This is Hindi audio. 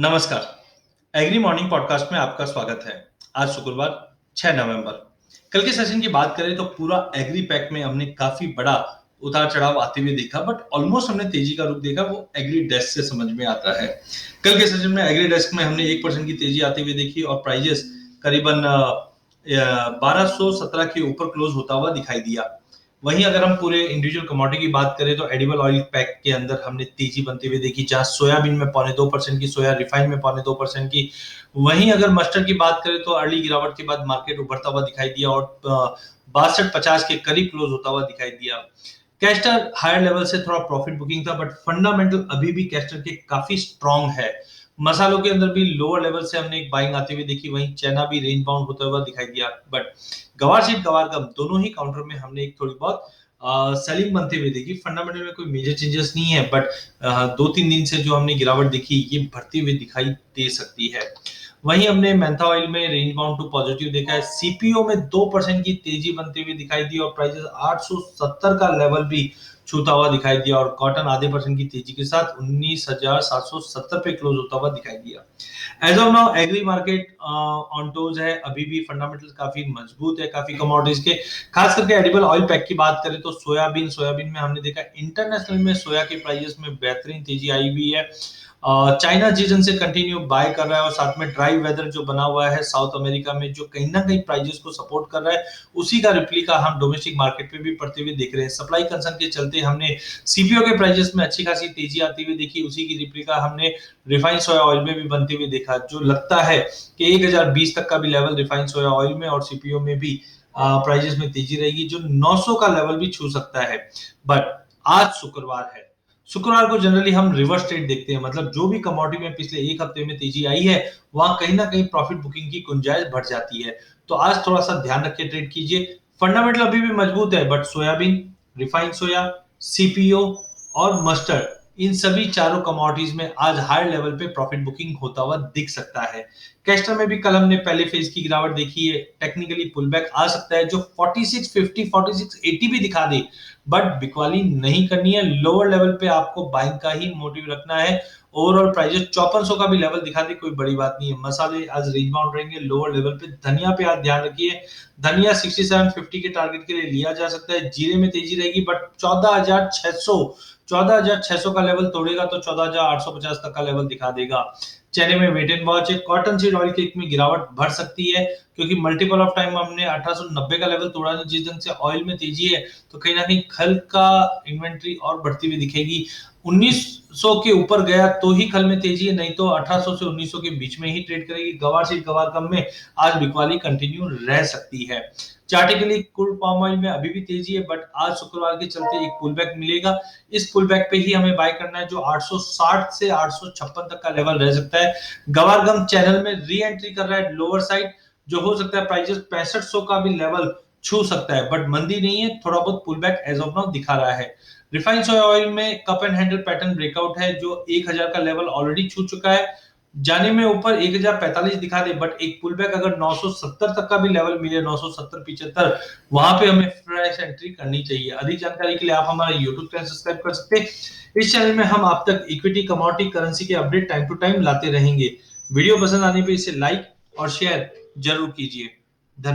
नमस्कार। एग्री मॉर्निंग पॉडकास्ट में आपका स्वागत है। आज शुक्रवार 6 नवंबर। कल के सेशन की बात करें तो पूरा एग्री पैक में हमने काफी बड़ा उतार चढ़ाव आते हुए देखा, बट ऑलमोस्ट हमने तेजी का रुख देखा, वो एग्री डेस्क से समझ में आता है। कल के सेशन में एग्री डेस्क में हमने 1% की तेजी आते हुए देखी और प्राइजेस करीबन 1217 के ऊपर क्लोज होता हुआ दिखाई दिया। वहीं अगर हम पूरे इंडिविजुअल कमोडिटी की बात करें तो एडिबल ऑयल पैक के अंदर हमने तेजी बनते हुए देखी, जहां सोयाबीन में 2.25% की, सोया रिफाइन में 2.25% की। वहीं अगर मस्टर्ड की बात करें तो अर्ली गिरावट के बाद मार्केट उभरता हुआ दिखाई दिया और 62-50 के करीब क्लोज होता हुआ दिखाई दिया। कैस्टर हायर लेवल से थोड़ा प्रॉफिट बुकिंग था, बट फंडामेंटल अभी भी कैस्टर के काफी स्ट्रांग है। मसालों के अंदर भी लोअर लेवल से हमने एक बाइंग आती हुई देखी, वहीं चैना भी रेंज बाउंड होता हुआ दिखाई दिया। बट गवार सीट गवार गम दोनों ही काउंटर में हमने एक थोड़ी बहुत सेलिंग बनते हुए देखी। फंडामेंटल में कोई मेजर चेंजेस नहीं है, बट 2-3 दिन से जो हमने गिरावट देखी ये बढ़ती हुई दिखाई दे सकती है। वहीं हमने मेंथा ऑयल में रेंज बाउंड टू पॉजिटिव देखा है। सीपीओ में 2% की तेजी बनती हुई दिखाई दी और प्राइसेस 870 का लेवल भी छूता हुआ दिखाई दिया और कॉटन आधे % की तेजी के साथ 19,770 पे क्लोज होता हुआ दिखाई दिया। As of now agri market on toes है, अभी भी फंडामेंटल काफी मजबूत है काफी कमोडिटीज के। खास करके एडिबल ऑयल पैक की बात करें तो सोयाबीन में हमने देखा इंटरनेशनल में सोया के प्राइसेस में बेहतरीन तेजी आई हुई है। चाइना रीजन से कंटिन्यू बाय कर रहा है और साथ में ड्राई वेदर जो बना हुआ है साउथ अमेरिका में, जो कहीं ना कहीं प्राइजेस को सपोर्ट कर रहा है, उसी का रिप्लिका हम डोमेस्टिक मार्केट पे भी पड़ते हुए देख रहे हैं। सप्लाई कंसर्न के चलते हमने सीपीओ के प्राइजेस में अच्छी खासी तेजी आती हुई देखी, उसी की रिप्लिका हमने रिफाइंड सोया ऑयल में भी बनते हुए देखा। जो लगता है कि 1020 तक का भी लेवल रिफाइंड सोया ऑयल में और सीपीओ में भी प्राइजेस में तेजी रहेगी, जो 900 का लेवल भी छू सकता है। बट आज शुक्रवार को जनरली हम रिवर्स ट्रेड देखते हैं, मतलब जो भी कमोडिटी में पिछले एक हफ्ते में तेजी आई है वहां कहीं ना कहीं प्रॉफिट बुकिंग की गुंजाइश बढ़ जाती है। तो आज थोड़ा सा ध्यान रख के ट्रेड कीजिए। फंडामेंटल अभी भी मजबूत है, but soybean, refined soya, CPO और मस्टर्ड, इन सभी चारों कमोडिटीज में आज हायर लेवल पे प्रॉफिट बुकिंग होता हुआ दिख सकता है। कैस्टर में भी कल हमने पहले फेज की गिरावट देखी है, टेक्निकली पुल बैक आ सकता है जो 4650 4680 भी दिखा दे, बट बिकवाली नहीं करनी है। लोअर लेवल पे आपको बाइंग का ही मोटिव रखना है। ओवरऑल प्राइजेस 5400 का भी लेवल दिखा दे कोई बड़ी बात नहीं है। मसाले आज रेंज बाउंड रहेंगे लोअर लेवल पे। धनिया पे आज ध्यान रखिए, धनिया 6750 के टारगेट के लिए लिया जा सकता है। जीरे में तेजी रहेगी, बट 14600 का लेवल तोड़ेगा तो 14850 तक का लेवल दिखा देगा। चने में वेट एंड वॉच है। कॉटन सीड ऑयल केक में गिरावट बढ़ सकती है, क्योंकि मल्टीपल ऑफ टाइम हमने 1890 का लेवल तोड़ा है। जिस ढंग से ऑयल में तेजी है तो कहीं ना कहीं खल का इन्वेंट्री और बढ़ती हुई दिखेगी। 1900 के ऊपर गया तो ही खल में तेजी है, नहीं तो 1800 से 1900 के बीच में ही ट्रेड करेगी। गवार सीट गवार कम में आज बिकवाली कंटिन्यू रह सकती है। चार्टिकली क्रूड पाम ऑयल में अभी भी तेजी है, बट आज शुक्रवार के चलते एक पुल बैक मिलेगा। इस पुल बैक पे ही हमें बाय करना है, जो 860 से 856 तक का लेवल रह सकता है। गवारगम चैनल में री एंट्री कर रहा है लोअर साइड, जो हो सकता है प्राइजेस 6500 का भी लेवल छू सकता है, बट मंदी नहीं है, थोड़ा बहुत pull back as of now दिखा रहा है। रिफाइंड सोया ऑयल में cup and handle pattern breakout है, जो 1000 का लेवल ऑलरेडी छू चुका है। जाने में ऊपर 1045 दिखा दे, बट एक पुल बैक अगर 970 तक का भी लेवल मिले, 970-75, वहां पे हमें फ्रेश एंट्री करनी चाहिए। अधिक जानकारी के लिए आप हमारा यूट्यूब चैनल सब्सक्राइब कर सकते हैं। इस चैनल में हम आप तक इक्विटी, कमोडिटी, करेंसी के अपडेट टाइम टू टाइम लाते रहेंगे। वीडियो पसंद आने पे इसे लाइक और शेयर जरूर कीजिए।